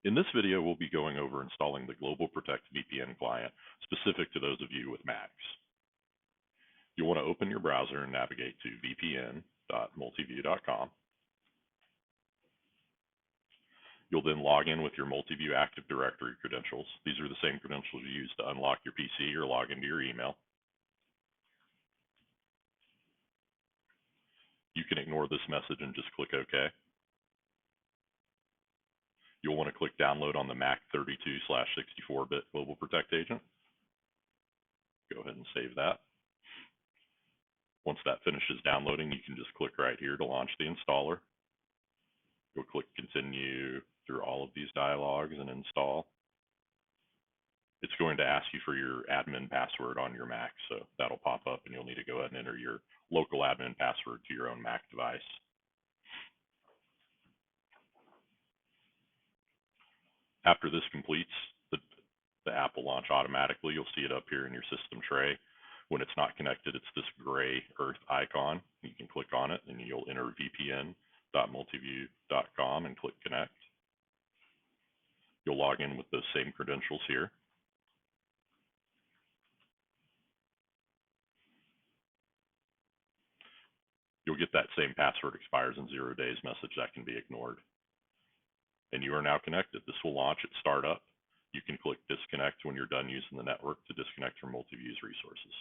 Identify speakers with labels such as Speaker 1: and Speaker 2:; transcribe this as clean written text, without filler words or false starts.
Speaker 1: In this video, we'll be going over installing the GlobalProtect VPN client specific to those of you with Macs. You'll want to open your browser and navigate to vpn.multiview.com. You'll then log in with your Multiview Active Directory credentials. These are the same credentials you use to unlock your PC or log into your email. You can ignore this message and just click OK. You'll want to click download on the Mac 32/64-bit GlobalProtect agent. Go ahead and save that. Once that finishes downloading, you can just click right here to launch the installer. You'll click continue through all of these dialogues and install. It's going to ask you for your admin password on your Mac, so that'll pop up and you'll need to go ahead and enter your local admin password to your own Mac device. After this completes, the app will launch automatically. You'll see it up here in your system tray. When it's not connected, it's this gray Earth icon. You can click on it and you'll enter vpn.multiview.com and click connect. You'll log in with those same credentials here. You'll get that same password expires in 0 days message that can be ignored. And you are now connected. This will launch at startup. You can click disconnect when you're done using the network to disconnect from Multiview's resources.